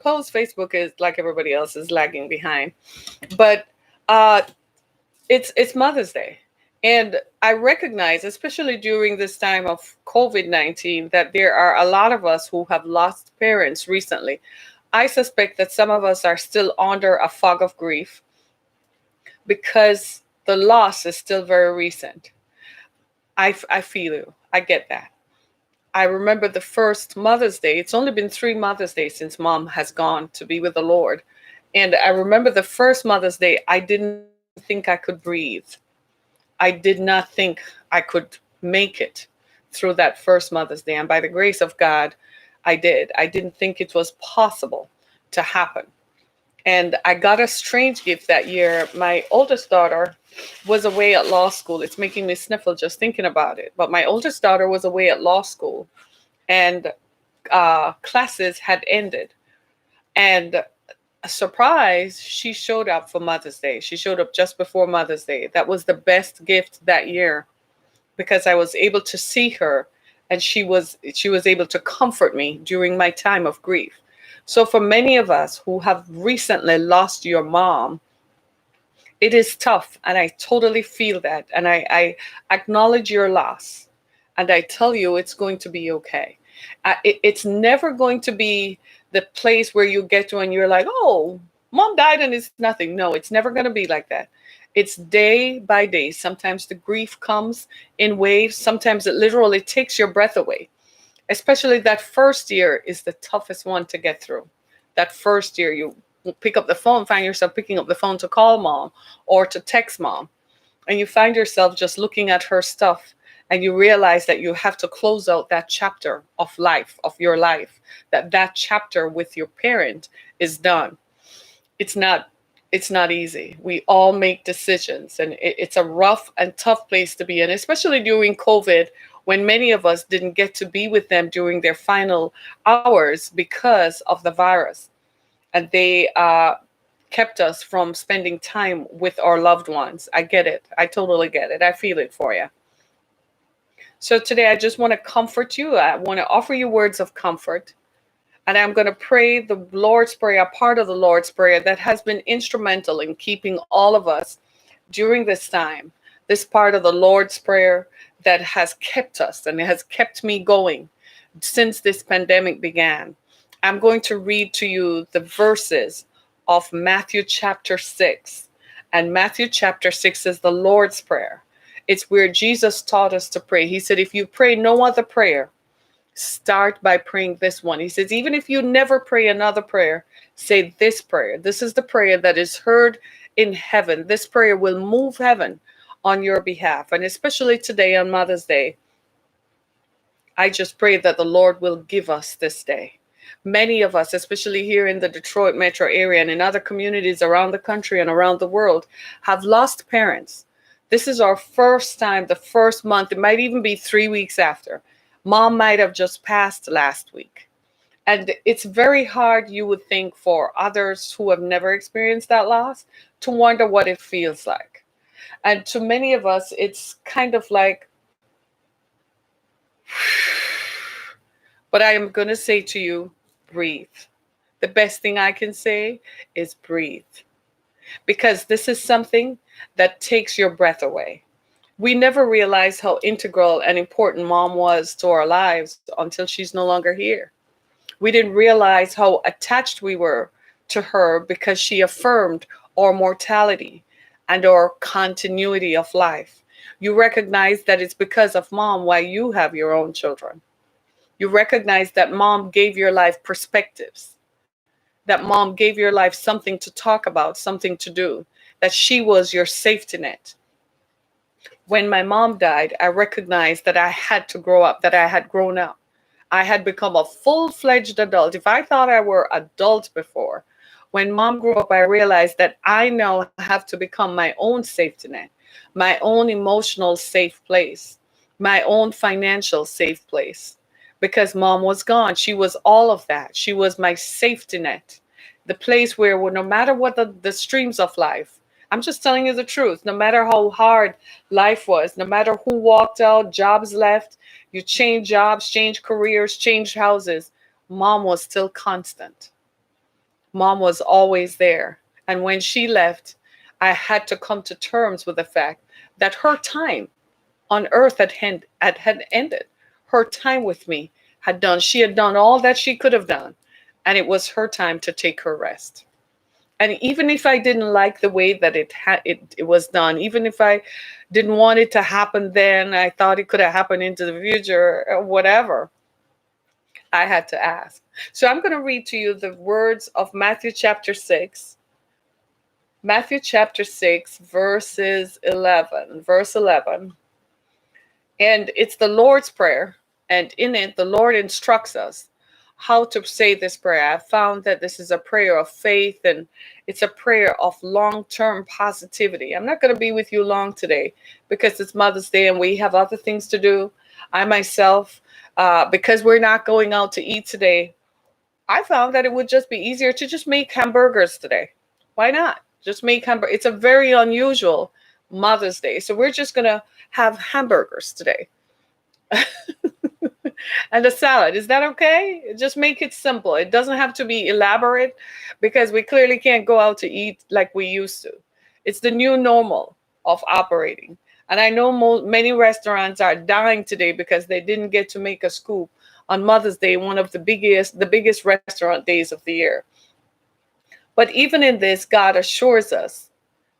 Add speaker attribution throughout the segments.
Speaker 1: suppose Facebook is like everybody else is lagging behind, but uh, it's Mother's Day, and I recognize, especially during this time of COVID-19, that there are a lot of us who have lost parents recently. I suspect that some of us are still under a fog of grief because the loss is still very recent. I feel you. I get that. I remember the first Mother's Day. It's only been 3 Mother's Days since mom has gone to be with the Lord. And I remember the first Mother's Day, I didn't think I could breathe. I did not think I could make it through that first Mother's Day. And by the grace of God, I did. I didn't think it was possible to happen. And I got a strange gift that year. My oldest daughter was away at law school. It's making me sniffle just thinking about it. But my oldest daughter was away at law school, and classes had ended. And a surprise, she showed up for Mother's Day. She showed up just before Mother's Day. That was the best gift that year because I was able to see her, and she was able to comfort me during my time of grief. So for many of us who have recently lost your mom, it is tough, and I totally feel that, and I acknowledge your loss, and I tell you it's going to be okay. It's never going to be the place where you get to and you're like, oh, mom died and it's nothing. No, it's never going to be like that. It's day by day. Sometimes the grief comes in waves. Sometimes it literally takes your breath away. Especially that first year is the toughest one to get through. That first year, you pick up the phone, find yourself picking up the phone to call mom or to text mom, and you find yourself just looking at her stuff, and you realize that you have to close out that chapter of life, of your life, that chapter with your parent is done. It's not it's not easy. We all make decisions, and it's a rough and tough place to be in, especially during COVID, when many of us didn't get to be with them during their final hours because of the virus, and they kept us from spending time with our loved ones. I get it. I totally get it. I feel it for you. So today I just want to comfort you. I want to offer you words of comfort. And I'm going to pray the Lord's Prayer, a part of the Lord's Prayer that has been instrumental in keeping all of us during this time. This part of the Lord's Prayer that has kept us and it has kept me going since this pandemic began. I'm going to read to you the verses of Matthew chapter 6. And Matthew chapter 6 is the Lord's Prayer. It's where Jesus taught us to pray. He said, if you pray no other prayer, start by praying this one. He says, even if you never pray another prayer, say this prayer. This is the prayer that is heard in heaven. This prayer will move heaven on your behalf. And especially today on Mother's Day, I just pray that the Lord will give us this day. Many of us, especially here in the Detroit metro area and in other communities around the country and around the world, have lost parents. This is our first time, the first month. It might even be 3 weeks after. Mom might have just passed last week. And it's very hard, you would think, for others who have never experienced that loss to wonder what it feels like. And to many of us, it's kind of like, but I am going to say to you, breathe. The best thing I can say is breathe. Because this is something that takes your breath away. We never realized how integral and important mom was to our lives until she's no longer here. We didn't realize how attached we were to her because she affirmed our mortality and our continuity of life. You recognize that it's because of mom why you have your own children. You recognize that mom gave your life perspectives, that mom gave your life something to talk about, something to do, that she was your safety net. When my mom died, I recognized that I had to grow up, that I had grown up. I had become a full-fledged adult. If I thought I were adult before, when mom grew up, I realized that I now have to become my own safety net, my own emotional safe place, my own financial safe place. Because mom was gone. She was all of that. She was my safety net, the place where no matter what the streams of life, I'm just telling you the truth. No matter how hard life was, no matter who walked out, jobs left, you change jobs, change careers, change houses, mom was still constant. Mom was always there. And when she left, I had to come to terms with the fact that her time on earth had ended. Her time with me had done. She had done all that she could have done. And it was her time to take her rest. And even if I didn't like the way that it was done, even if I didn't want it to happen then, I thought it could have happened into the future or whatever, I had to ask. So I'm going to read to you the words of Matthew chapter 6. Matthew chapter 6, verses 11. Verse 11. And it's the Lord's Prayer. And in it, the Lord instructs us how to say this prayer. I found that this is a prayer of faith, and it's a prayer of long-term positivity. I'm not going to be with you long today because it's Mother's Day and we have other things to do. I myself, because we're not going out to eat today, I found that it would just be easier to just make hamburgers today. Why not? Just make hamburgers. It's a very unusual Mother's Day. So we're just going to have hamburgers today. And a salad. Is that okay? Just make it simple. It doesn't have to be elaborate because we clearly can't go out to eat like we used to. It's the new normal of operating. And I know many restaurants are dying today because they didn't get to make a scoop on Mother's Day, one of the biggest restaurant days of the year. But even in this, God assures us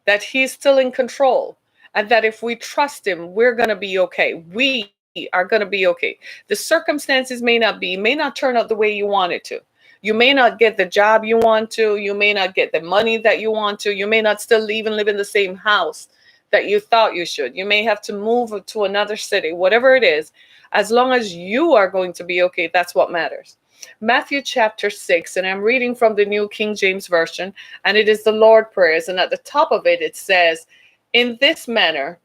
Speaker 1: that He's still in control and that if we trust Him, we're going to be okay. We are going to be okay. The circumstances may not turn out the way you want it to. You may not get the job you want to. You may not get the money that you want to. You may not still even live in the same house that you thought you should. You may have to move to another city, whatever it is. As long as you are going to be okay, that's what matters. Matthew chapter 6, and I'm reading from the New King James Version, and it is the Lord prayers. And at the top of it, it says, in this manner,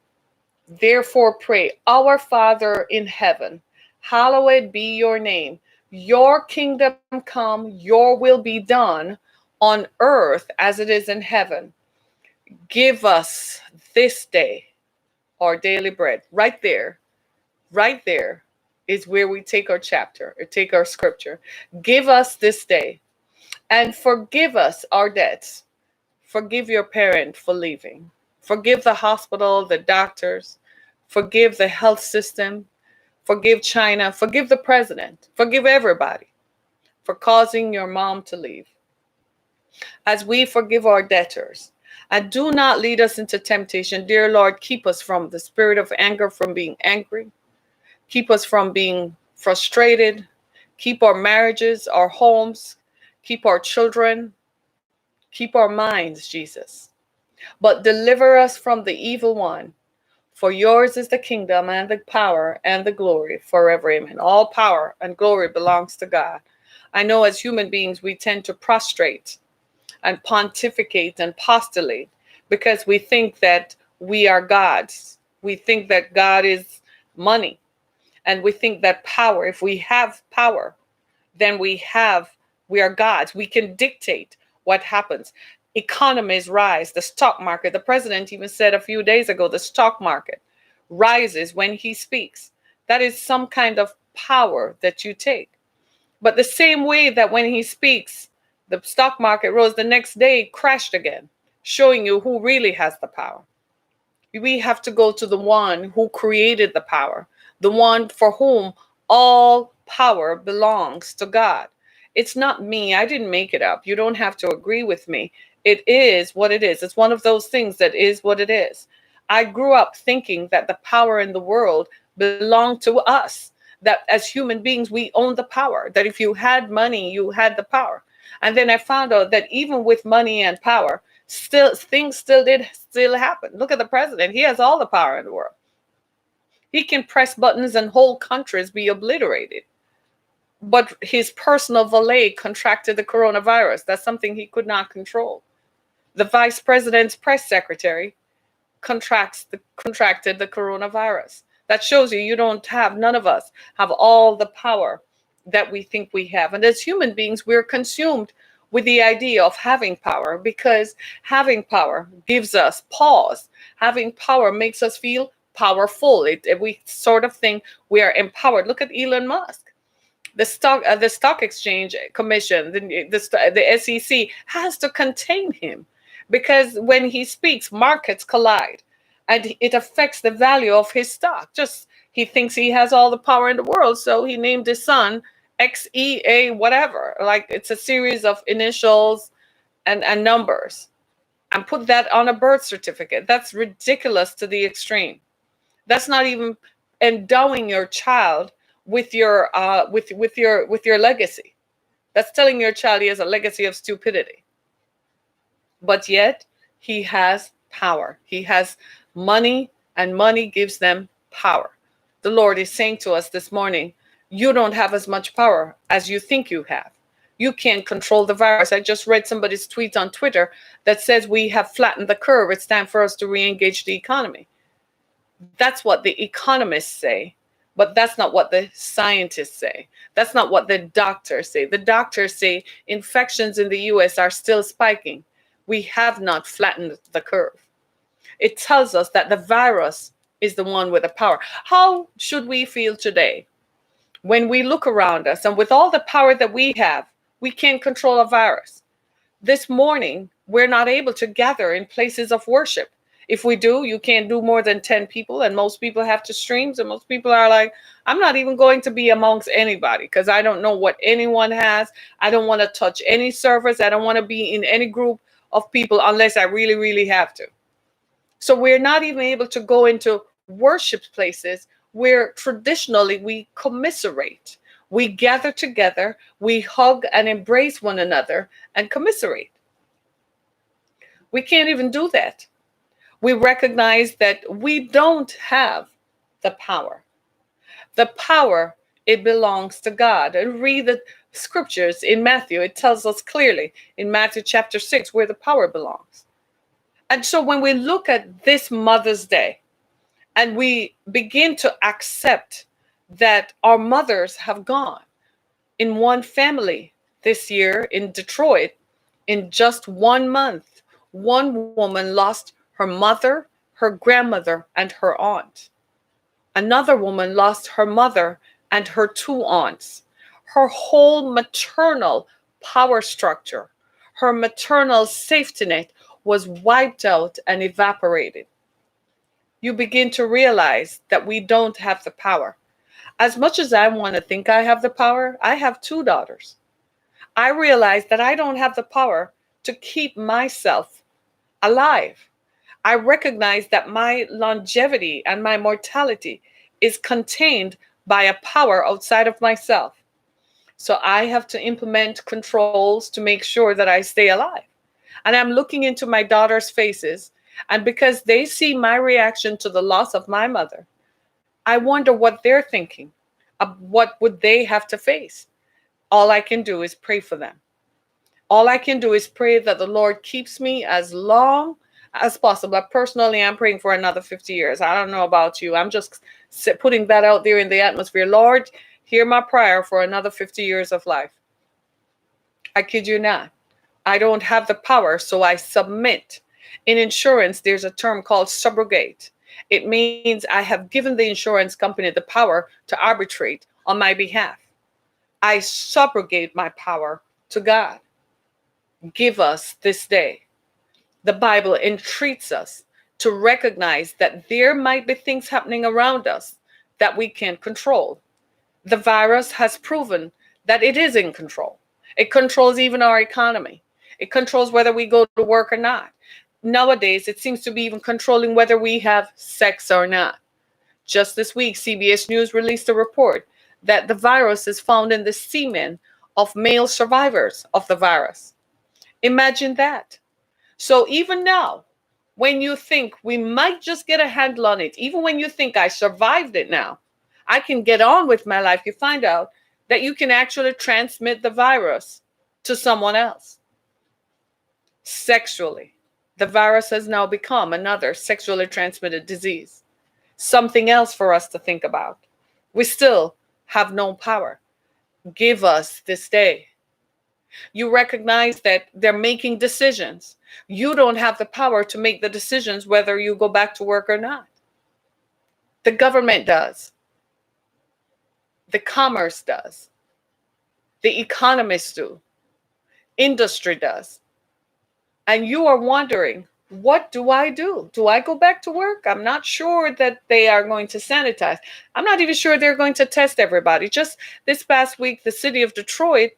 Speaker 1: therefore pray, our Father in heaven, hallowed be your name. Your kingdom come, your will be done on earth as it is in heaven. Give us this day our daily bread. Right there is where we take our chapter or take our scripture. Give us this day and forgive us our debts. Forgive your parent for leaving. Forgive the hospital, the doctors. Forgive the health system. Forgive China. Forgive the president. Forgive everybody for causing your mom to leave. As we forgive our debtors. And do not lead us into temptation. Dear Lord, keep us from the spirit of anger, from being angry. Keep us from being frustrated. Keep our marriages, our homes. Keep our children. Keep our minds, Jesus. But deliver us from the evil one. For yours is the kingdom and the power and the glory forever. Amen. All power and glory belongs to God. I know as human beings, we tend to prostrate and pontificate and postulate because we think that we are gods. We think that God is money. And we think that power, if we have power, then we are gods. We can dictate what happens. Economies rise, the stock market. The president even said a few days ago, the stock market rises when he speaks. That is some kind of power that you take. But the same way that when he speaks, the stock market rose, the next day crashed again, showing you who really has the power. We have to go to the one who created the power, the one for whom all power belongs to God. It's not me. I didn't make it up. You don't have to agree with me. It is what it is. It's one of those things that is what it is. I grew up thinking that the power in the world belonged to us, that as human beings, we own the power, that if you had money, you had the power. And then I found out that even with money and power, things still happen. Look at the president. He has all the power in the world. He can press buttons and whole countries be obliterated. But his personal valet contracted the coronavirus. That's something he could not control. The vice president's press secretary contracted the coronavirus. That shows you none of us have all the power that we think we have. And as human beings, we're consumed with the idea of having power because having power gives us pause. Having power makes us feel powerful. We sort of think we are empowered. Look at Elon Musk. The stock exchange commission, the SEC has to contain him, because when he speaks, markets collide, and it affects the value of his stock. Just he thinks he has all the power in the world, so he named his son XEA whatever. Like it's a series of initials and numbers, and put that on a birth certificate. That's ridiculous to the extreme. That's not even endowing your child with your with your legacy. That's telling your child he has a legacy of stupidity. But yet he has power. He has money, and money gives them power. The Lord is saying to us this morning, you don't have as much power as you think you have. You can't control the virus. I just read somebody's tweet on Twitter that says we have flattened the curve. It's time for us to re-engage the economy. That's what the economists say, but that's not what the scientists say. That's not what the doctors say. The doctors say infections in the US are still spiking. We have not flattened the curve. It tells us that the virus is the one with the power. How should we feel today when we look around us, and with all the power that we have, we can't control a virus? This morning, we're not able to gather in places of worship. If we do, you can't do more than 10 people, and most people have to stream. So most people are like, I'm not even going to be amongst anybody because I don't know what anyone has. I don't want to touch any servers. I don't want to be in any group of people unless I really, really have to. So we're not even able to go into worship places where traditionally we commiserate. We gather together, we hug and embrace one another and commiserate. We can't even do that. We recognize that we don't have the power. The power, it belongs to God. And read the scriptures in Matthew. It tells us clearly in Matthew chapter 6 where the power belongs. And so when we look at this Mother's Day and we begin to accept that our mothers have gone in one family this year in Detroit, in just 1 month, one woman lost her mother, her grandmother, and her aunt. Another woman lost her mother and her 2 aunts. Her whole maternal power structure, her maternal safety net was wiped out and evaporated. You begin to realize that we don't have the power. As much as I want to think I have the power, I have 2 daughters. I realize that I don't have the power to keep myself alive. I recognize that my longevity and my mortality is contained by a power outside of myself. So I have to implement controls to make sure that I stay alive. And I'm looking into my daughter's faces, and because they see my reaction to the loss of my mother, I wonder what they're thinking. What would they have to face? All I can do is pray for them. All I can do is pray that the Lord keeps me as long as possible. Personally, I'm praying for another 50 years. I don't know about you. I'm just putting that out there in the atmosphere. Lord, hear my prayer for another 50 years of life. I kid you not. I don't have the power, so I submit. In insurance, there's a term called subrogate. It means I have given the insurance company the power to arbitrate on my behalf. I subrogate my power to God. Give us this day. The Bible entreats us to recognize that there might be things happening around us that we can't control. The virus has proven that it is in control. It controls even our economy. It controls whether we go to work or not. Nowadays, it seems to be even controlling whether we have sex or not. Just this week, CBS News released a report that the virus is found in the semen of male survivors of the virus. Imagine that. So even now, when you think we might just get a handle on it, even when you think I survived it now, I can get on with my life, you find out that you can actually transmit the virus to someone else. Sexually, the virus has now become another sexually transmitted disease. Something else for us to think about. We still have no power. Give us this day. You recognize that they're making decisions. You don't have the power to make the decisions whether you go back to work or not. The government does. The commerce does. The economists do. Industry does. And you are wondering, what do I do? Do I go back to work? I'm not sure that they are going to sanitize. I'm not even sure they're going to test everybody. Just this past week, the city of Detroit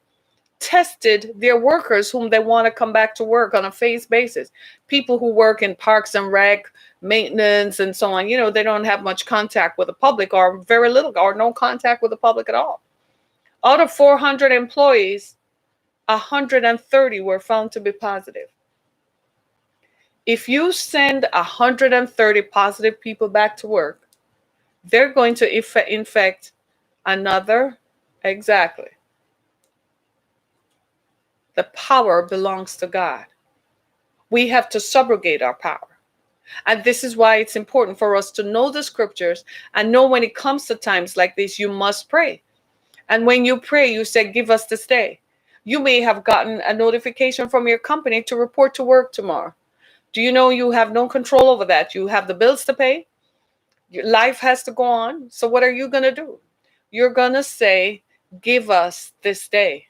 Speaker 1: tested their workers whom they want to come back to work on a phased basis. People who work in parks and rec, maintenance, and so on. They don't have much contact with the public, or very little or no contact with the public at all. Out of 400 employees, 130 were found to be positive. If you send 130 positive people back to work, they're going to infect another. Exactly. The power belongs to God. We have to subrogate our power. And this is why it's important for us to know the scriptures and know when it comes to times like this, you must pray. And when you pray, you say, give us this day. You may have gotten a notification from your company to report to work tomorrow. Do you know you have no control over that? You have the bills to pay. Your life has to go on. So what are you going to do? You're going to say, give us this day.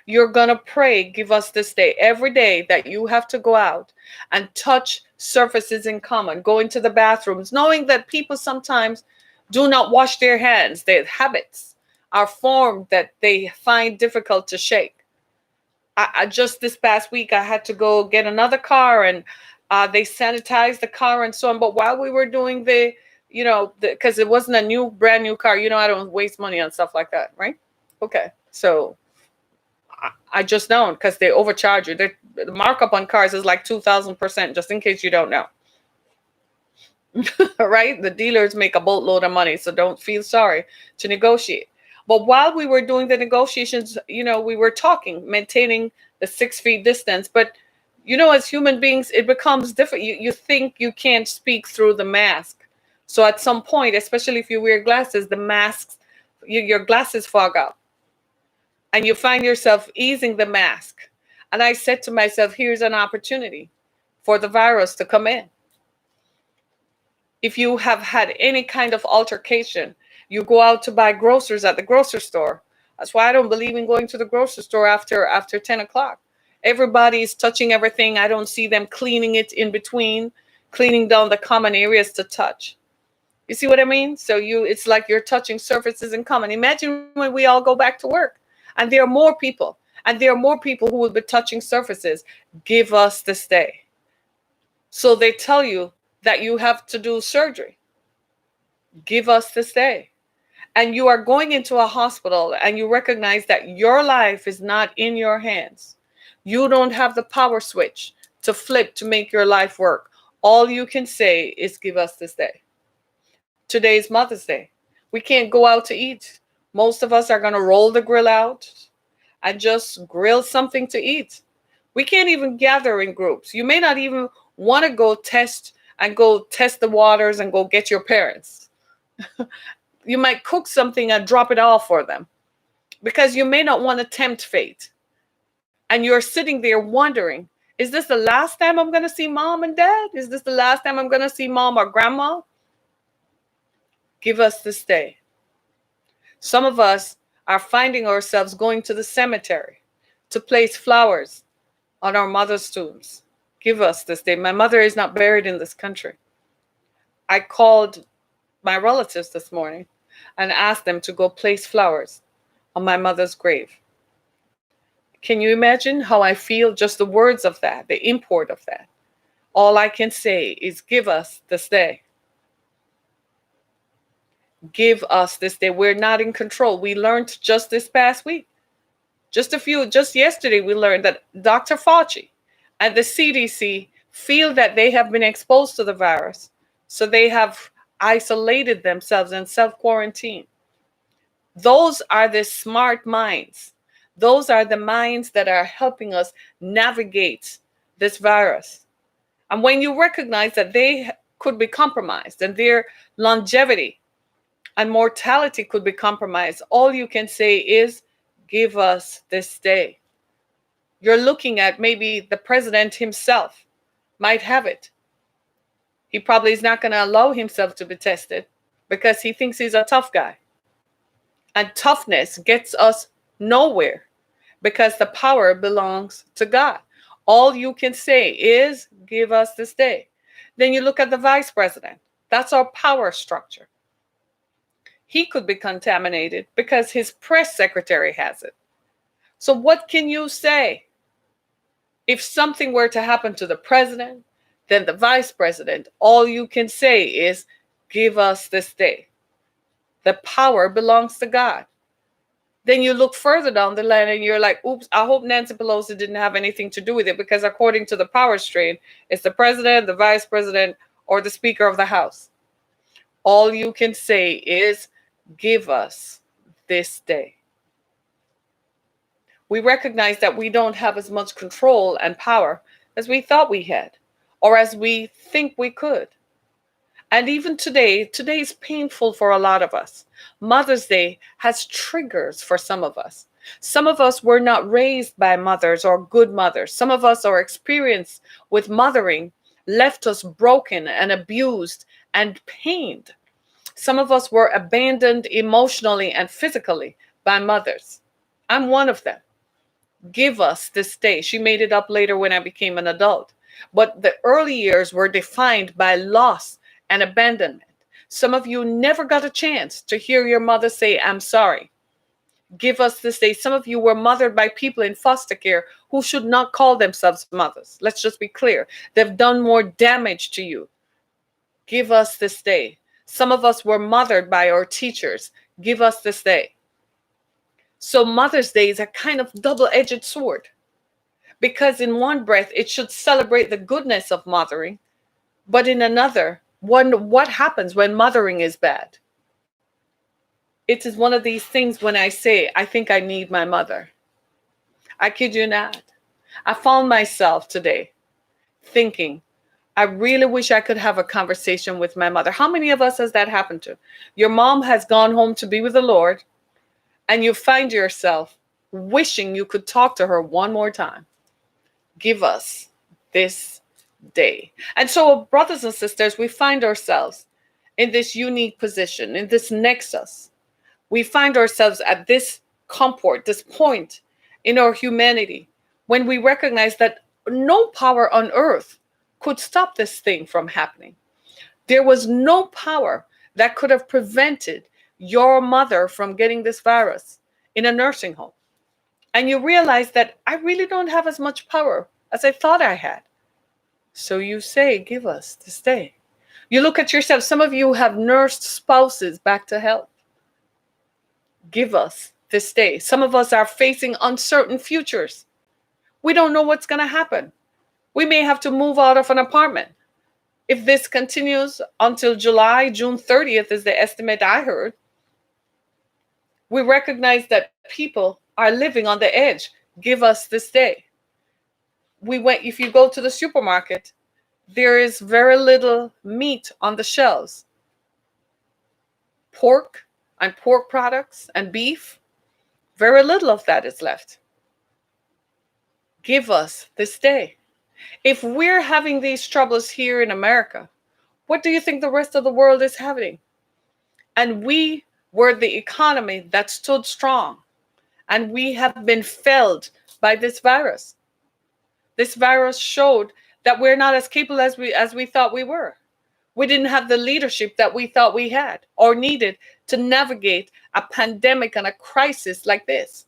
Speaker 1: You're going to pray, give us this day. Every day that you have to go out and touch surfaces in common, go into the bathrooms, knowing that people sometimes do not wash their hands. Their habits are formed that they find difficult to shake. I just this past week, I had to go get another car, and they sanitized the car and so on. But while we were doing because it wasn't a brand new car, I don't waste money on stuff like that, right? Okay. So I just know, because they overcharge you. The markup on cars is like 2,000%, just in case you don't know. Right? The dealers make a boatload of money, so don't feel sorry to negotiate. But while we were doing the negotiations, we were talking, maintaining the 6 feet distance. But, as human beings, it becomes different. You think you can't speak through the mask. So at some point, especially if you wear glasses, the masks, your glasses fog up. And you find yourself easing the mask. And I said to myself, here's an opportunity for the virus to come in. If you have had any kind of altercation, you go out to buy groceries at the grocery store. That's why I don't believe in going to the grocery store after 10 o'clock. Everybody's touching everything. I don't see them cleaning it in between, cleaning down the common areas to touch. You see what I mean? So it's like you're touching surfaces in common. Imagine when we all go back to work and there are more people, who will be touching surfaces. Give us this day. So they tell you that you have to do surgery. Give us this day. And you are going into a hospital and you recognize that your life is not in your hands. You don't have the power switch to flip to make your life work. All you can say is give us this day. Today is Mother's Day. We can't go out to eat. Most of us are going to roll the grill out and just grill something to eat. We can't even gather in groups. You may not even want to go test the waters and go get your parents. You might cook something and drop it off for them because you may not want to tempt fate. And you're sitting there wondering, is this the last time I'm going to see mom and dad? Is this the last time I'm going to see mom or grandma? Give us this day. Some of us are finding ourselves going to the cemetery to place flowers on our mother's tombs. Give us this day. My mother is not buried in this country. I called my relatives this morning and asked them to go place flowers on my mother's grave. Can you imagine how I feel? Just the words of that, the import of that. All I can say is give us this day. Give us this day. We're not in control. We learned just this past week, just yesterday, we learned that Dr. Fauci and the CDC feel that they have been exposed to the virus. So they have isolated themselves and self-quarantine. Those are the smart minds. Those are the minds that are helping us navigate this virus. And when you recognize that they could be compromised and their longevity and mortality could be compromised, all you can say is, give us this day. You're looking at maybe the president himself might have it. He probably is not going to allow himself to be tested because he thinks he's a tough guy. And toughness gets us Nowhere, because the power belongs to God. All you can say is, give us this day. Then you look at the vice president. That's our power structure. He could be contaminated because his press secretary has it. So, what can you say? If something were to happen to the president, then the vice president, all you can say is, give us this day. The power belongs to God. Then you look further down the line and you're like, oops, I hope Nancy Pelosi didn't have anything to do with it, because according to the power strain, it's the president, the vice president, or the Speaker of the House. All you can say is, give us this day. We recognize that we don't have as much control and power as we thought we had, or as we think we could. And even today is painful for a lot of us. Mother's Day has triggers for some of us. Some of us were not raised by mothers or good mothers. Some of us, our experience with mothering left us broken and abused and pained. Some of us were abandoned emotionally and physically by mothers. I'm one of them. Give us this day. She made it up later when I became an adult. But the early years were defined by loss and abandonment. Some of you never got a chance to hear your mother say, I'm sorry. Give us this day. Some of you were mothered by people in foster care who should not call themselves mothers. Let's just be clear. They've done more damage to you. Give us this day. Some of us were mothered by our teachers. Give us this day. So Mother's Day is a kind of double-edged sword, because in one breath it should celebrate the goodness of mothering, but in another, what happens when mothering is bad? It is one of these things when I say, I think I need my mother. I kid you not. I found myself today thinking, I really wish I could have a conversation with my mother. How many of us has that happened to? Your mom has gone home to be with the Lord, and you find yourself wishing you could talk to her one more time. Give us this day. And so, brothers and sisters, we find ourselves in this unique position, in this nexus. We find ourselves at this comport, this point in our humanity, when we recognize that no power on earth could stop this thing from happening. There was no power that could have prevented your mother from getting this virus in a nursing home. And you realize that I really don't have as much power as I thought I had. So you say, give us this day. You look at yourself. Some of you have nursed spouses back to health. Give us this day. Some of us are facing uncertain futures. We don't know what's going to happen. We may have to move out of an apartment. If this continues until June 30th is the estimate I heard, we recognize that people are living on the edge. Give us this day. If you go to the supermarket, there is very little meat on the shelves. Pork and pork products and beef, very little of that is left. Give us this day. If we're having these troubles here in America, what do you think the rest of the world is having? And we were the economy that stood strong, and we have been felled by this virus. This virus showed that we're not as capable as we thought we were. We didn't have the leadership that we thought we had or needed to navigate a pandemic and a crisis like this.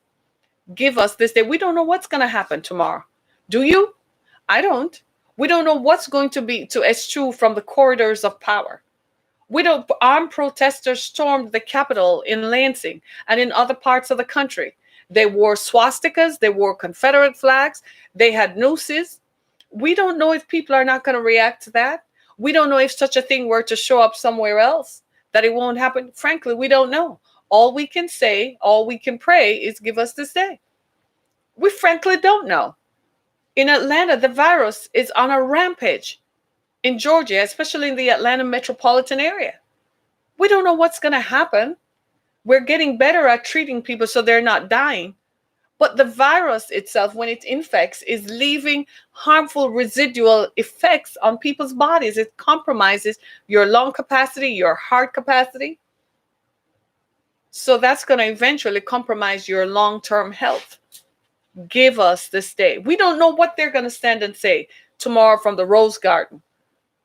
Speaker 1: Give us this day. We don't know what's going to happen tomorrow. Do you? I don't. We don't know what's going to eschew from the corridors of power. Armed protesters stormed the Capitol in Lansing and in other parts of the country. They wore swastikas, they wore Confederate flags, they had nooses. We don't know if people are not going to react to that. We don't know if such a thing were to show up somewhere else, that it won't happen. Frankly, we don't know. All we can say, all we can pray is give us this day. We frankly don't know. In Atlanta, the virus is on a rampage. In Georgia, especially in the Atlanta metropolitan area. We don't know what's going to happen. We're getting better at treating people so they're not dying. But the virus itself, when it infects, is leaving harmful residual effects on people's bodies. It compromises your lung capacity, your heart capacity. So that's going to eventually compromise your long-term health. Give us this day. We don't know what they're going to stand and say tomorrow from the Rose Garden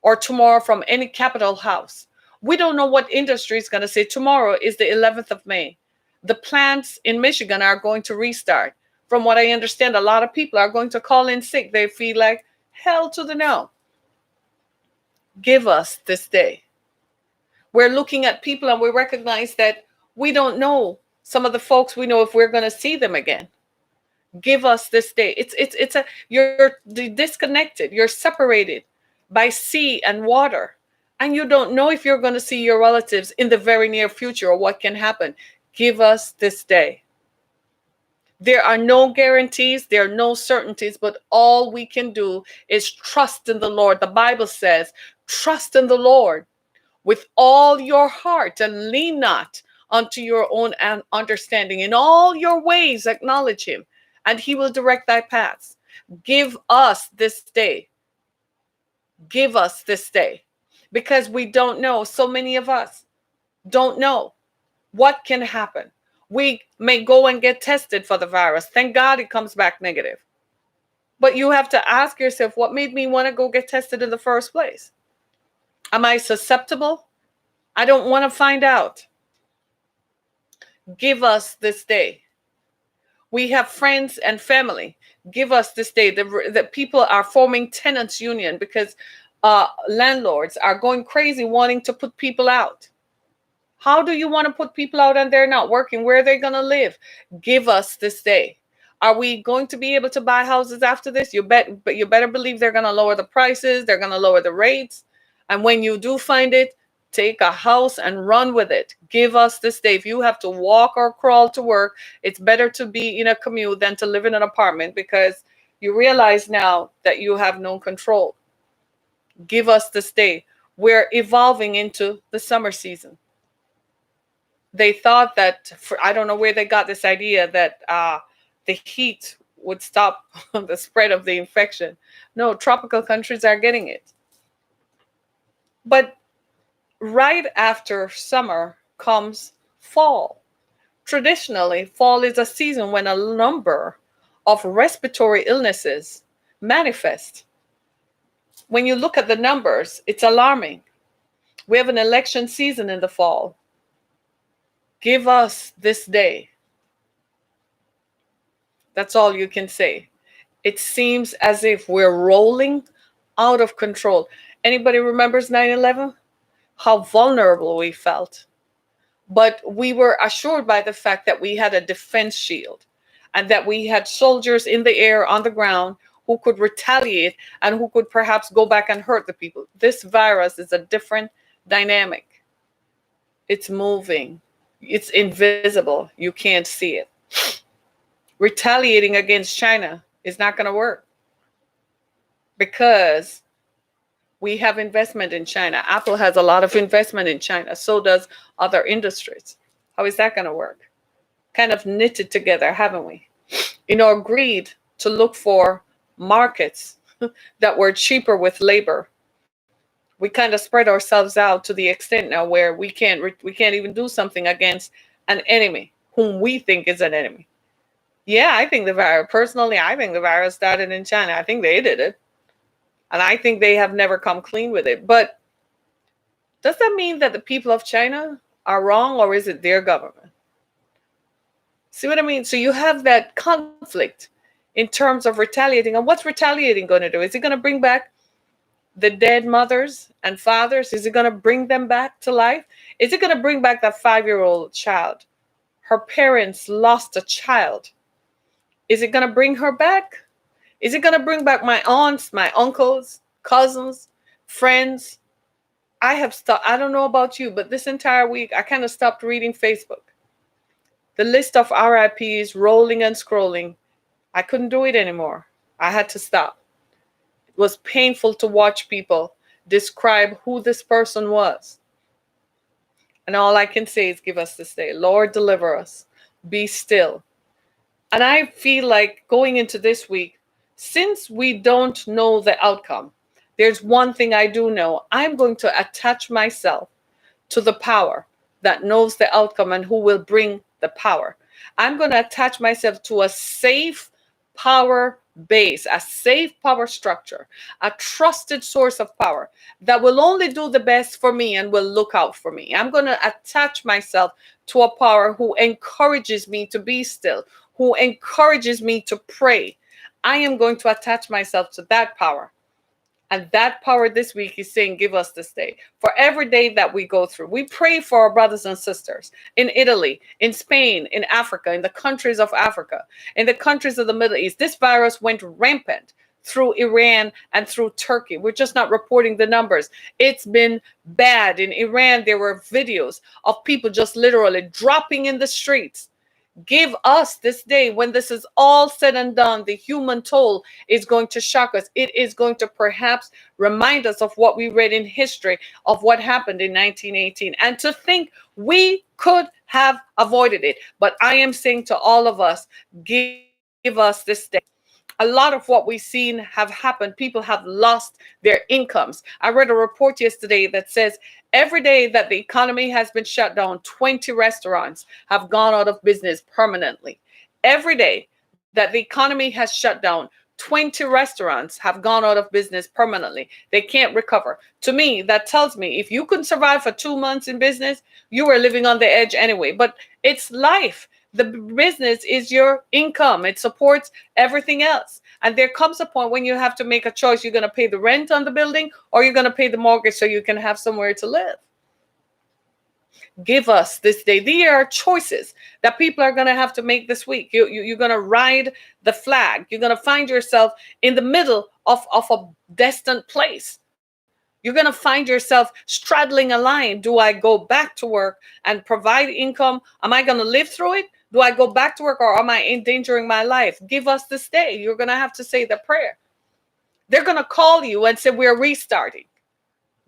Speaker 1: or tomorrow from any Capitol House. We don't know what industry is going to say tomorrow is the 11th of May. The plants in Michigan are going to restart. From what I understand, a lot of people are going to call in sick. They feel like hell to the no. Give us this day. We're looking at people and we recognize that we don't know some of the folks we know if we're going to see them again. Give us this day. It's a you're disconnected. You're separated by sea and water, and you don't know if you're going to see your relatives in the very near future or what can happen. Give us this day. There are no guarantees, there are no certainties, but all we can do is trust in the Lord. The Bible says, trust in the Lord with all your heart and lean not unto your own understanding. In all your ways acknowledge him, and he will direct thy paths. Give us this day. Give us this day. Because we don't know. So many of us don't know what can happen. We may go and get tested for the virus. Thank God it comes back negative. But you have to ask yourself, what made me want to go get tested in the first place? Am I susceptible? I don't want to find out. Give us this day. We have friends and family. Give us this day. The people are forming tenants union because landlords are going crazy wanting to put people out. How do you want to put people out and they're not working? Where are they going to live? Give us this day. Are we going to be able to buy houses after this? But you better believe they're going to lower the prices. They're going to lower the rates. And when you do find it, take a house and run with it. Give us this day. If you have to walk or crawl to work, it's better to be in a commute than to live in an apartment because you realize now that you have no control. Give us this day. We're evolving into the summer season. They thought that, I don't know where they got this idea that the heat would stop the spread of the infection. No, tropical countries are getting it. But right after summer comes fall. Traditionally, fall is a season when a number of respiratory illnesses manifest. When you look at the numbers, it's alarming. We have an election season in the fall. Give us this day. That's all you can say. It seems as if we're rolling out of control. Anybody remembers 9/11? How vulnerable we felt. But we were assured by the fact that we had a defense shield and that we had soldiers in the air, on the ground, who could retaliate and who could perhaps go back and hurt the people. This virus is a different dynamic. It's moving. It's invisible. You can't see it. Retaliating against China is not going to work because we have investment in China. Apple has a lot of investment in China. So does other industries. How is that going to work? Kind of knitted together, haven't we? In our greed to look for markets that were cheaper with labor, we kind of spread ourselves out to the extent now where we can't even do something against an enemy whom we think is an enemy. Yeah, I think the virus started in China. I think they did it. And I think they have never come clean with it. But does that mean that the people of China are wrong, or is it their government? See what I mean? So you have that conflict in terms of retaliating. And what's retaliating going to do? Is it going to bring back the dead mothers and fathers? Is it going to bring them back to life? Is it going to bring back that 5-year-old child? Her parents lost a child. Is it going to bring her back? Is it going to bring back my aunts, my uncles, cousins, friends? I have stopped. I don't know about you, but this entire week, I kind of stopped reading Facebook. The list of RIPs rolling and scrolling. I couldn't do it anymore. I had to stop. It was painful to watch people describe who this person was. And all I can say is give us this day. Lord, deliver us. Be still. And I feel like going into this week, since we don't know the outcome, there's one thing I do know. I'm going to attach myself to the power that knows the outcome and who will bring the power. I'm going to attach myself to a safe power base, a safe power structure, a trusted source of power that will only do the best for me and will look out for me. I'm going to attach myself to a power who encourages me to be still, who encourages me to pray. I am going to attach myself to that power. And that power this week is saying, give us this day. For every day that we go through, we pray for our brothers and sisters in Italy, in Spain, in Africa, in the countries of Africa, in the countries of the Middle East. This virus went rampant through Iran and through Turkey. We're just not reporting the numbers. It's been bad. In Iran, there were videos of people just literally dropping in the streets. Give us this day, when this is all said and done, the human toll is going to shock us. It is going to perhaps remind us of what we read in history of what happened in 1918, and to think we could have avoided it. But I am saying to all of us, give us this day. A lot of what we've seen have happened. People have lost their incomes. I read a report yesterday that says every day that the economy has been shut down, 20 restaurants have gone out of business permanently. Every day that the economy has shut down, 20 restaurants have gone out of business permanently. They can't recover. To me, that tells me if you couldn't survive for 2 months in business, you were living on the edge anyway. But it's life. The business is your income. It supports everything else. And there comes a point when you have to make a choice. You're going to pay the rent on the building, or you're going to pay the mortgage so you can have somewhere to live. Give us this day. These are choices that people are going to have to make this week. You're going to ride the flag. You're going to find yourself in the middle of a distant place. You're going to find yourself straddling a line. Do I go back to work and provide income? Am I going to live through it? Do I go back to work, or am I endangering my life? Give us this day. You're going to have to say the prayer. They're going to call you and say, we're restarting.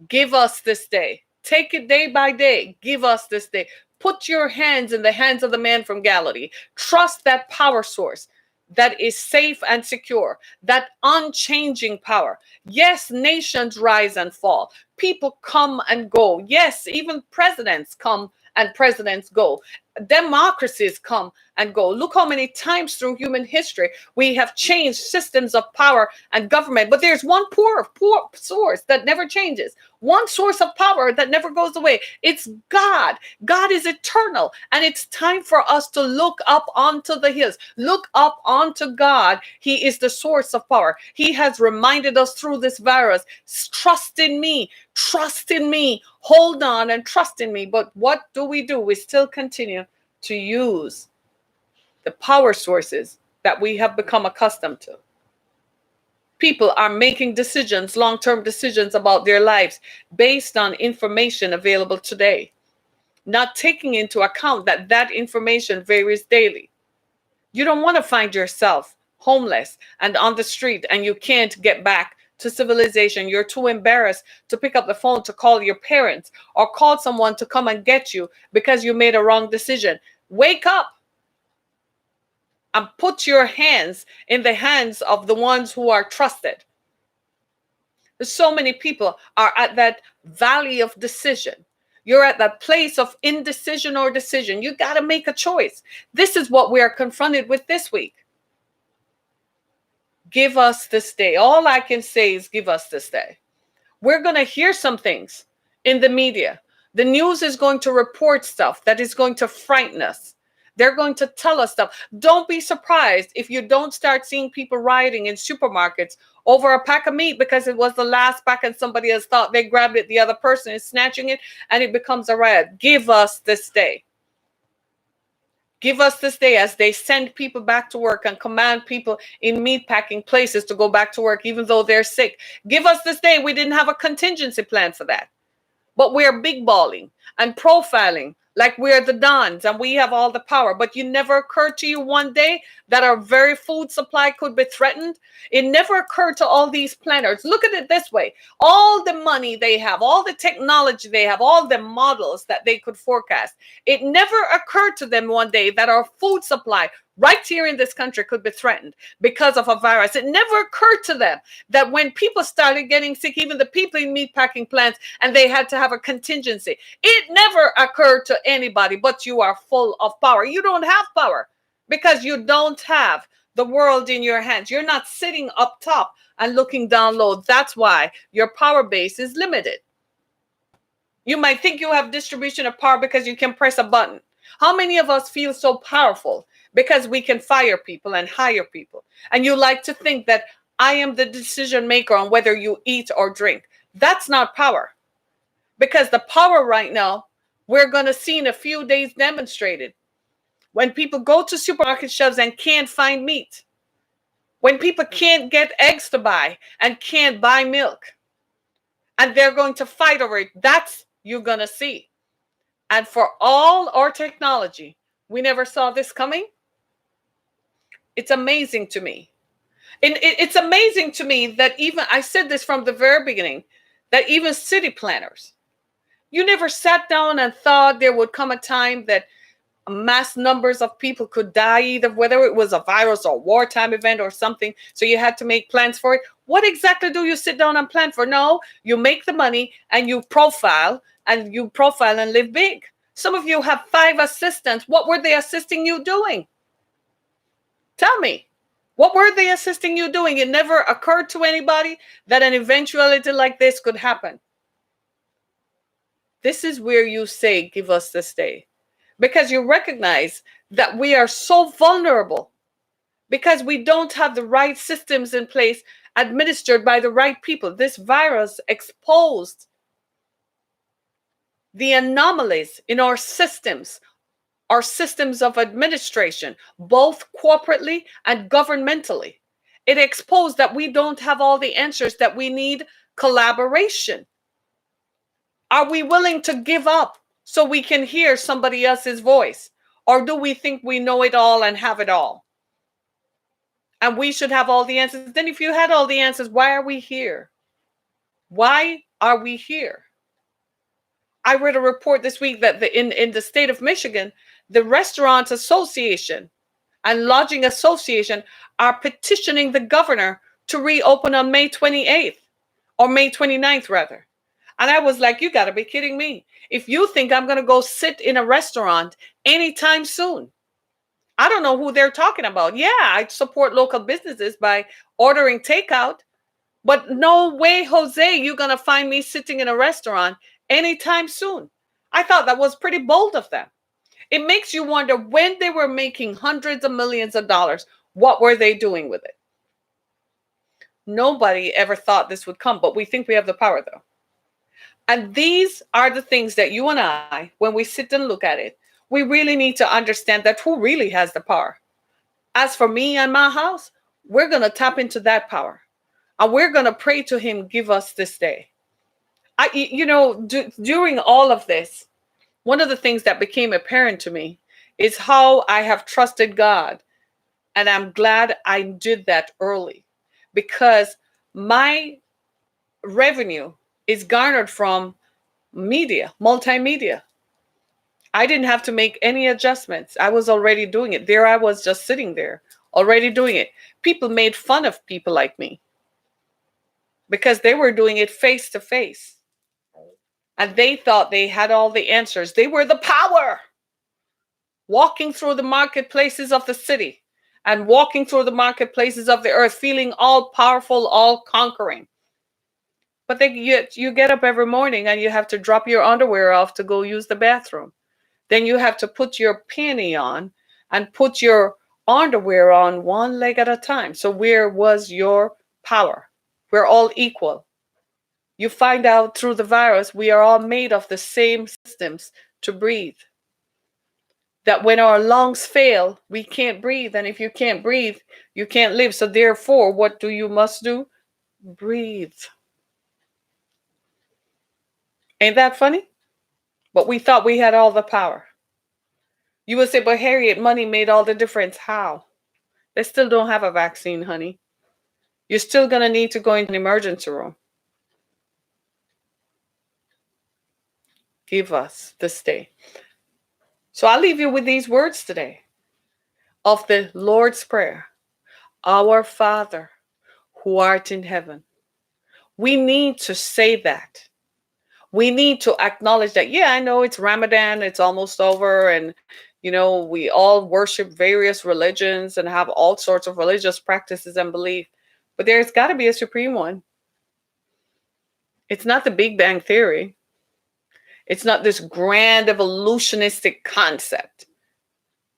Speaker 1: Give us this day. Take it day by day. Give us this day. Put your hands in the hands of the man from Galilee. Trust that power source that is safe and secure, that unchanging power. Yes, nations rise and fall. People come and go. Yes, even presidents come and presidents go. Democracies come and go. Look how many times through human history we have changed systems of power and government. But there's one poor source that never changes. One source of power that never goes away. It's God. God is eternal. And it's time for us to look up onto the hills. Look up onto God. He is the source of power. He has reminded us through this virus, trust in me. Trust in me. Hold on and trust in me. But what do? We still continue to use the power sources that we have become accustomed to. People are making decisions, long-term decisions about their lives based on information available today, not taking into account that that information varies daily. You don't want to find yourself homeless and on the street and you can't get back to civilization. You're too embarrassed to pick up the phone to call your parents or call someone to come and get you because you made a wrong decision. Wake up and put your hands in the hands of the ones who are trusted. So many people are at that valley of decision. You're at that place of indecision or decision. You got to make a choice. This is what we are confronted with this week. Give us this day. All I can say is give us this day. We're going to hear some things in the media. The news is going to report stuff that is going to frighten us. They're going to tell us stuff. Don't be surprised if you don't start seeing people rioting in supermarkets over a pack of meat because it was the last pack and somebody else thought they grabbed it. The other person is snatching it and it becomes a riot. Give us this day. Give us this day as they send people back to work and command people in meatpacking places to go back to work even though they're sick. Give us this day. We didn't have a contingency plan for that. But we're big balling and profiling like we're the Dons and we have all the power. But you never occurred to you one day that our very food supply could be threatened? It never occurred to all these planners. Look at it this way. All the money they have, all the technology they have, all the models that they could forecast. It never occurred to them one day that our food supply right here in this country could be threatened because of a virus. It never occurred to them that when people started getting sick, even the people in meatpacking plants, and they had to have a contingency, it never occurred to anybody. But you are full of power. You don't have power because you don't have the world in your hands. You're not sitting up top and looking down low. That's why your power base is limited. You might think you have distribution of power because you can press a button. How many of us feel so powerful because we can fire people and hire people? And you like to think that I am the decision maker on whether you eat or drink. That's not power. Because the power right now, we're going to see in a few days demonstrated. When people go to supermarket shelves and can't find meat. When people can't get eggs to buy and can't buy milk. And they're going to fight over it. That's you're going to see. And for all our technology, we never saw this coming. It's amazing to me. And it's amazing to me that even, I said this from the very beginning, that even city planners, you never sat down and thought there would come a time that mass numbers of people could die, either whether it was a virus or wartime event or something. So you had to make plans for it. What exactly do you sit down and plan for? No, you make the money and you profile and live big. Some of you have 5 assistants. What were they assisting you doing? Tell me. What were they assisting you doing? It never occurred to anybody that an eventuality like this could happen. This is where you say, give us this day. Because you recognize that we are so vulnerable because we don't have the right systems in place administered by the right people. This virus exposed the anomalies in our systems of administration, both corporately and governmentally. It exposed that we don't have all the answers, that we need collaboration. Are we willing to give up so we can hear somebody else's voice? Or do we think we know it all and have it all? And we should have all the answers. Then if you had all the answers, why are we here? Why are we here? I read a report this week that in the state of Michigan, the Restaurant Association and Lodging Association are petitioning the governor to reopen on May 28th or May 29th rather. And I was like, you got to be kidding me. If you think I'm going to go sit in a restaurant anytime soon, I don't know who they're talking about. Yeah, I support local businesses by ordering takeout, but no way, Jose, you're going to find me sitting in a restaurant anytime soon. I thought that was pretty bold of them. It makes you wonder, when they were making hundreds of millions of dollars, what were they doing with it? Nobody ever thought this would come, but we think we have the power though. And these are the things that you and I, when we sit and look at it, we really need to understand that who really has the power. As for me and my house, we're going to tap into that power. And we're going to pray to him, give us this day. During all of this, one of the things that became apparent to me is how I have trusted God. And I'm glad I did that early, because my revenue is garnered from media, multimedia. I didn't have to make any adjustments. I was already doing it. There I was, just sitting there, already doing it. People made fun of people like me because they were doing it face to face. And they thought they had all the answers. They were the power, walking through the marketplaces of the city and walking through the marketplaces of the earth, feeling all powerful, all conquering. But you get up every morning and you have to drop your underwear off to go use the bathroom. Then you have to put your panty on and put your underwear on one leg at a time. So where was your power? We're all equal. You find out through the virus, we are all made of the same systems to breathe. That when our lungs fail, we can't breathe. And if you can't breathe, you can't live. So therefore, what you must do? Breathe. Ain't that funny? But we thought we had all the power. You would say, but Harriet, money made all the difference. How? They still don't have a vaccine, honey. You're still going to need to go into an emergency room. Give us this day. So I'll leave you with these words today. of the Lord's Prayer, Our Father who art in heaven. We need to say that. We need to acknowledge that, yeah, I know it's Ramadan, it's almost over, and we all worship various religions and have all sorts of religious practices and belief. But there's got to be a supreme one. It's not the Big Bang Theory. It's not this grand evolutionistic concept.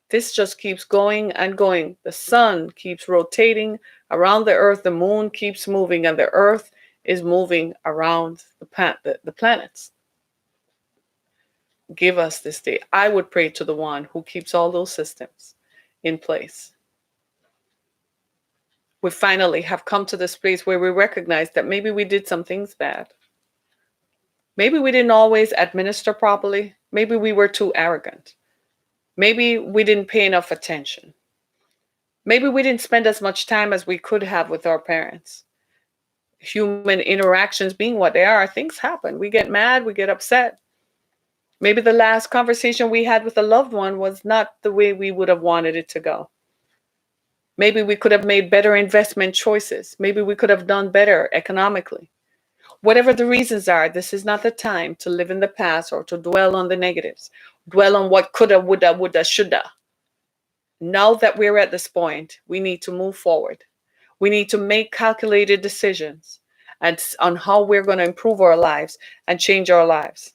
Speaker 1: This just keeps going and going. The sun keeps rotating around the earth. The moon keeps moving, and the earth is moving around the planets. Give us this day. I would pray to the one who keeps all those systems in place. We finally have come to this place where we recognize that maybe we did some things bad. Maybe we didn't always administer properly. Maybe we were too arrogant. Maybe we didn't pay enough attention. Maybe we didn't spend as much time as we could have with our parents. Human interactions being what they are, things happen. We get mad, we get upset. Maybe the last conversation we had with a loved one was not the way we would have wanted it to go. Maybe we could have made better investment choices. Maybe we could have done better economically. Whatever the reasons are, this is not the time to live in the past or to dwell on the negatives, dwell on what coulda, woulda, shoulda. Now that we're at this point, we need to move forward. We need to make calculated decisions on how we're going to improve our lives and change our lives.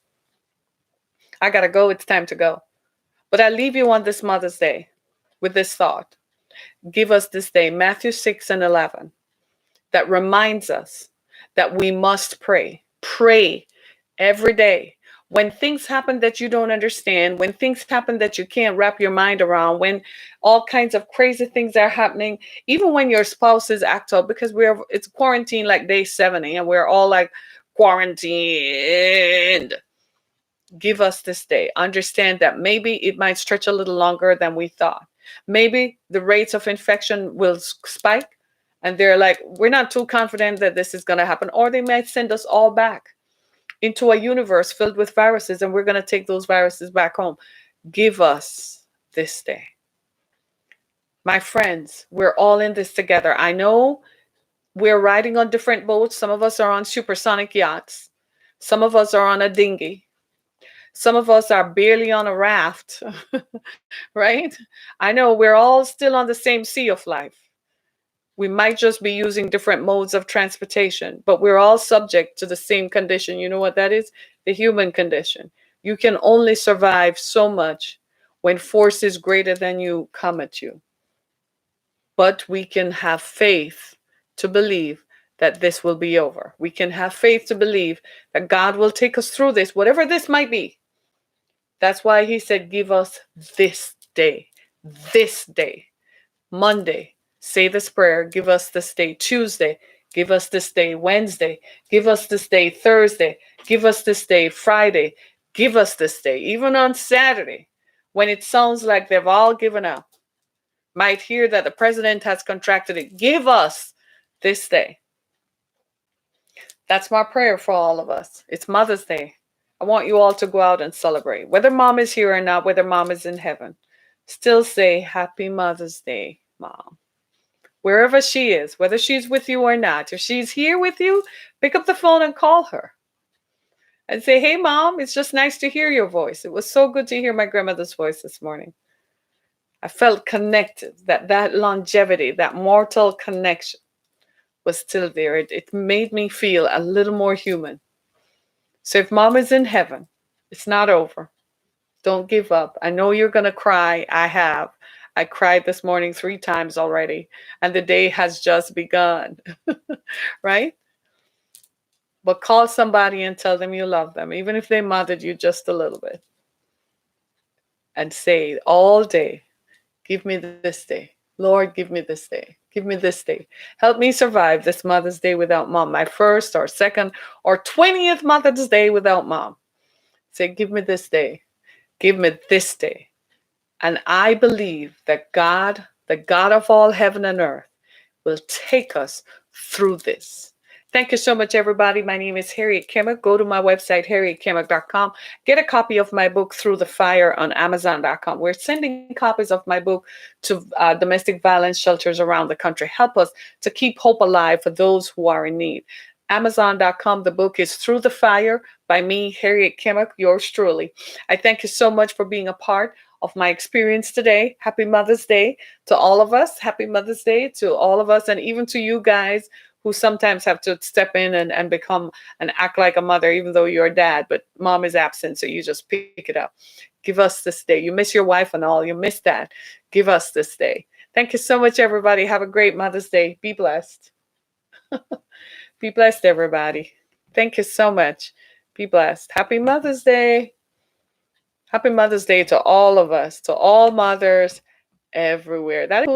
Speaker 1: I got to go. It's time to go. But I leave you on this Mother's Day with this thought. Give us this day, Matthew 6:11, that reminds us that we must pray. Pray every day. When things happen that you don't understand, when things happen that you can't wrap your mind around, when all kinds of crazy things are happening, even when your spouses act up, because it's quarantine like day 70 and we're all like quarantined. Give us this day. Understand that maybe it might stretch a little longer than we thought. Maybe the rates of infection will spike and they're like, we're not too confident that this is going to happen. Or they might send us all back into a universe filled with viruses and we're going to take those viruses back home. Give us this day. My friends, we're all in this together. I know we're riding on different boats. Some of us are on supersonic yachts. Some of us are on a dinghy. Some of us are barely on a raft, right? I know we're all still on the same sea of life. We might just be using different modes of transportation, but we're all subject to the same condition. You know what that is? The human condition. You can only survive so much when forces greater than you come at you. But we can have faith to believe that this will be over. We can have faith to believe that God will take us through this, whatever this might be. That's why he said, give us this day. Monday, say this prayer, give us this day. Tuesday, give us this day. Wednesday, give us this day. Thursday, give us this day. Friday, give us this day. Even on Saturday, when it sounds like they've all given up, might hear that the president has contracted it. Give us this day. That's my prayer for all of us. It's Mother's Day. I want you all to go out and celebrate. Whether mom is here or not, whether mom is in heaven, still say Happy Mother's Day, Mom. Wherever she is, whether she's with you or not, if she's here with you, pick up the phone and call her. And say, hey, Mom, it's just nice to hear your voice. It was so good to hear my grandmother's voice this morning. I felt connected, that longevity, that mortal connection was still there. It made me feel a little more human. So if Mom is in heaven, it's not over. Don't give up. I know you're going to cry. I have. I cried this morning 3 times already, and the day has just begun, right? But call somebody and tell them you love them, even if they mothered you just a little bit. And say all day, give me this day. Lord, give me this day. Give me this day. Help me survive this Mother's Day without Mom. My first or second or 20th Mother's Day without Mom. Say, give me this day. Give me this day. And I believe that God, the God of all heaven and earth, will take us through this. Thank you so much, everybody. My name is Harriet Kimmick. Go to my website, harrietkimmick.com. Get a copy of my book, Through the Fire, on Amazon.com. We're sending copies of my book to domestic violence shelters around the country. Help us to keep hope alive for those who are in need. Amazon.com. The book is Through the Fire by me, Harriet Kimmick, yours truly. I thank you so much for being a part of my experience today. Happy Mother's Day to all of us. Happy Mother's Day to all of us, and even to you guys who sometimes have to step in and become and act like a mother, even though you're a dad, but mom is absent, so you just pick it up. Give us this day. You miss your wife and all, you miss that. Give us this day. Thank you so much, everybody. Have a great Mother's Day. Be blessed. Be blessed, everybody. Thank you so much. Be blessed. Happy Mother's Day. Happy Mother's Day to all of us, to all mothers everywhere. That includes